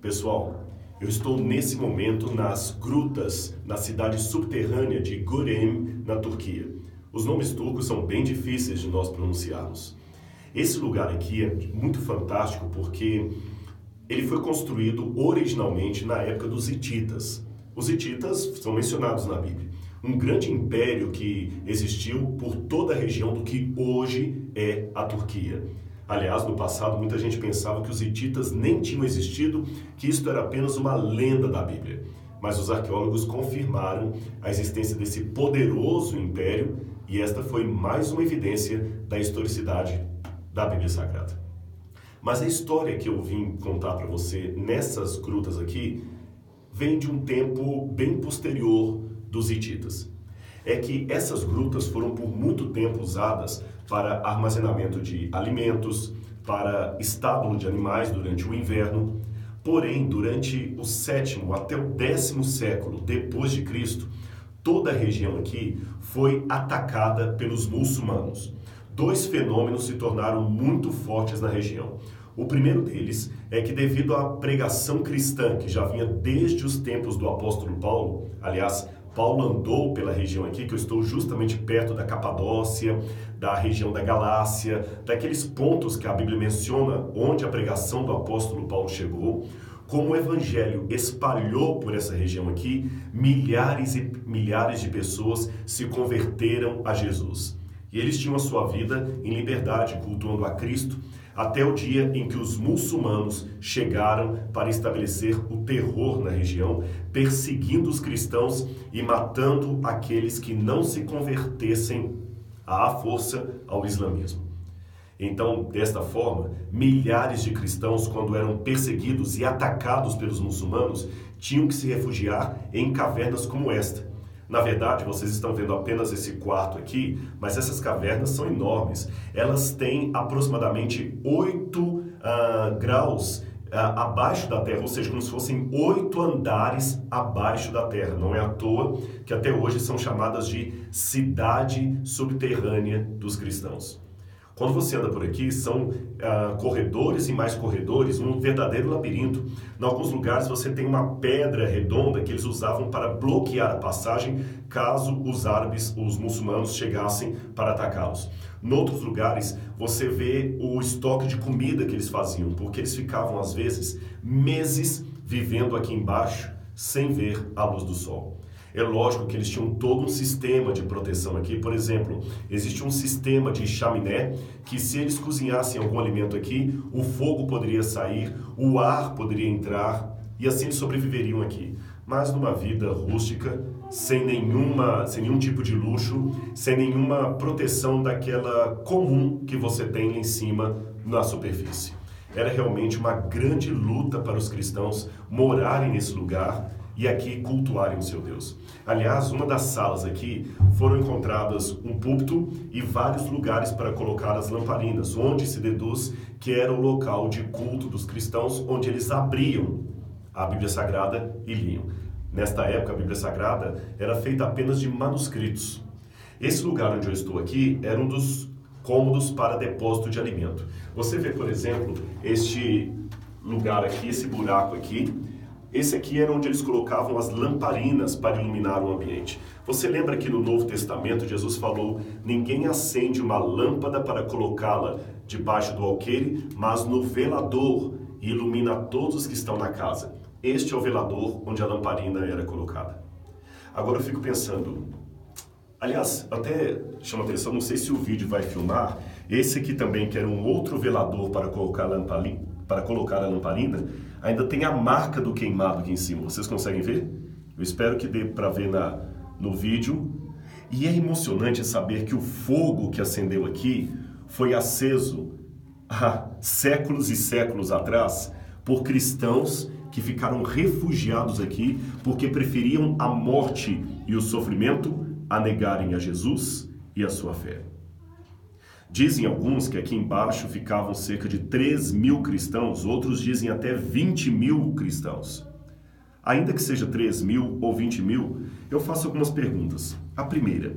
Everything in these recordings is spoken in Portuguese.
Pessoal, eu estou nesse momento nas grutas, na cidade subterrânea de Görem, na Turquia. Os nomes turcos são bem difíceis de nós pronunciarmos. Esse lugar aqui é muito fantástico porque ele foi construído originalmente na época dos hititas. Os hititas são mencionados na Bíblia. Um grande império que existiu por toda a região do que hoje é a Turquia. Aliás, no passado, muita gente pensava que os hititas nem tinham existido, que isto era apenas uma lenda da Bíblia. Mas os arqueólogos confirmaram a existência desse poderoso império e esta foi mais uma evidência da historicidade da Bíblia Sagrada. Mas a história que eu vim contar para você nessas grutas aqui vem de um tempo bem posterior dos hititas. É que essas grutas foram por muito tempo usadas para armazenamento de alimentos, para estábulo de animais durante o inverno. Porém, durante o 7º até o 10º século depois de Cristo, toda a região aqui foi atacada pelos muçulmanos. Dois fenômenos se tornaram muito fortes na região. O primeiro deles é que, devido à pregação cristã que já vinha desde os tempos do apóstolo Paulo, aliás, Paulo andou pela região aqui, que eu estou justamente perto da Capadócia, da região da Galácia, daqueles pontos que a Bíblia menciona onde a pregação do apóstolo Paulo chegou. Como o evangelho espalhou por essa região aqui, milhares e milhares de pessoas se converteram a Jesus. E eles tinham a sua vida em liberdade, cultuando a Cristo, até o dia em que os muçulmanos chegaram para estabelecer o terror na região, perseguindo os cristãos e matando aqueles que não se convertessem à força ao islamismo. Então, desta forma, milhares de cristãos, quando eram perseguidos e atacados pelos muçulmanos, tinham que se refugiar em cavernas como esta. Na verdade, vocês estão vendo apenas esse quarto aqui, mas essas cavernas são enormes. Elas têm aproximadamente 8 graus abaixo da terra, ou seja, como se fossem 8 andares abaixo da terra. Não é à toa que até hoje são chamadas de cidade subterrânea dos cristãos. Quando você anda por aqui, são corredores e mais corredores, um verdadeiro labirinto. Em alguns lugares você tem uma pedra redonda que eles usavam para bloquear a passagem caso os árabes, os muçulmanos, chegassem para atacá-los. Em outros lugares você vê o estoque de comida que eles faziam, porque eles ficavam às vezes meses vivendo aqui embaixo sem ver a luz do sol. É lógico que eles tinham todo um sistema de proteção aqui. Por exemplo, existe um sistema de chaminé que, se eles cozinhassem algum alimento aqui, o fogo poderia sair, o ar poderia entrar e assim eles sobreviveriam aqui. Mas numa vida rústica, sem nenhum tipo de luxo, sem nenhuma proteção daquela comum que você tem lá em cima na superfície. Era realmente uma grande luta para os cristãos morarem nesse lugar e aqui cultuarem o seu Deus. Aliás, uma das salas aqui foram encontradas um púlpito e vários lugares para colocar as lamparinas, onde se deduz que era o local de culto dos cristãos, onde eles abriam a Bíblia Sagrada e liam. Nesta época, a Bíblia Sagrada era feita apenas de manuscritos. Esse lugar onde eu estou aqui era um dos cômodos para depósito de alimento. Você vê, por exemplo, este lugar aqui, esse buraco aqui. Esse aqui era onde eles colocavam as lamparinas para iluminar o ambiente. Você lembra que no Novo Testamento Jesus falou: ninguém acende uma lâmpada para colocá-la debaixo do alqueire, mas no velador, e ilumina todos os que estão na casa. Este é o velador onde a lamparina era colocada. Agora eu fico pensando, aliás, até chama atenção, não sei se o vídeo vai filmar, esse aqui também, que era um outro velador para colocar a lamparina, ainda tem a marca do queimado aqui em cima. Vocês conseguem ver? Eu espero que dê para ver no vídeo. E é emocionante saber que o fogo que acendeu aqui foi aceso há séculos e séculos atrás por cristãos que ficaram refugiados aqui porque preferiam a morte e o sofrimento a negarem a Jesus e a sua fé. Dizem alguns que aqui embaixo ficavam cerca de 3.000 cristãos, outros dizem até 20.000 cristãos. Ainda que seja 3.000 ou 20.000, eu faço algumas perguntas. A primeira,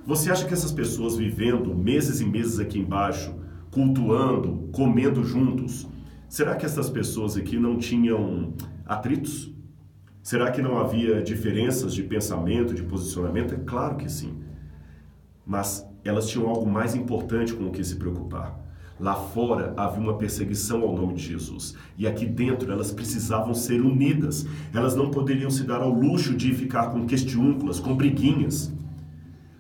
você acha que essas pessoas vivendo meses e meses aqui embaixo, cultuando, comendo juntos, será que essas pessoas aqui não tinham atritos? Será que não havia diferenças de pensamento, de posicionamento? É claro que sim. Mas elas tinham algo mais importante com o que se preocupar. Lá fora havia uma perseguição ao nome de Jesus. E aqui dentro elas precisavam ser unidas. Elas não poderiam se dar ao luxo de ficar com questiúnculas, com briguinhas.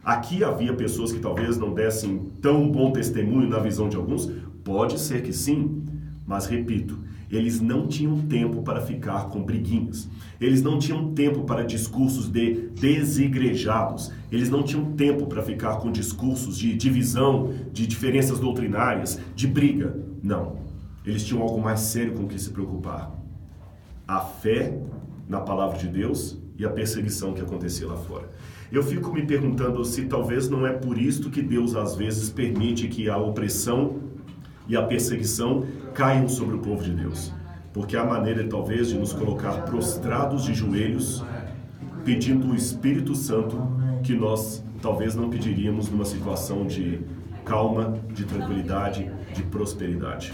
Aqui havia pessoas que talvez não dessem tão bom testemunho na visão de alguns. Pode ser que sim, mas repito, eles não tinham tempo para ficar com briguinhas. Eles não tinham tempo para discursos de desigrejados. Eles não tinham tempo para ficar com discursos de divisão, de diferenças doutrinárias, de briga. Não. Eles tinham algo mais sério com o que se preocupar. A fé na palavra de Deus e a perseguição que acontecia lá fora. Eu fico me perguntando se talvez não é por isto que Deus às vezes permite que a opressão e a perseguição caiam sobre o povo de Deus. Porque há maneira talvez de nos colocar prostrados de joelhos, pedindo o Espírito Santo que nós talvez não pediríamos numa situação de calma, de tranquilidade, de prosperidade.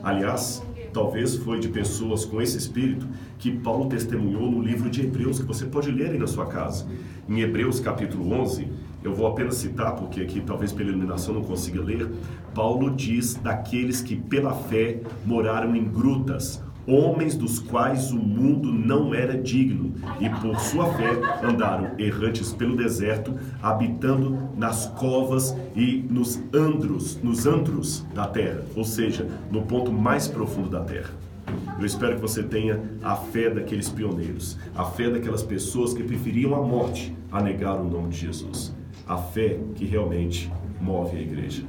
Aliás, talvez foi de pessoas com esse espírito que Paulo testemunhou no livro de Hebreus, que você pode ler aí na sua casa. Em Hebreus capítulo 11, eu vou apenas citar, porque aqui talvez pela iluminação não consiga ler. Paulo diz daqueles que pela fé moraram em grutas, homens dos quais o mundo não era digno, e por sua fé andaram errantes pelo deserto, habitando nas covas e nos antros da terra, ou seja, no ponto mais profundo da terra. Eu espero que você tenha a fé daqueles pioneiros, a fé daquelas pessoas que preferiam a morte a negar o nome de Jesus. A fé que realmente move a igreja.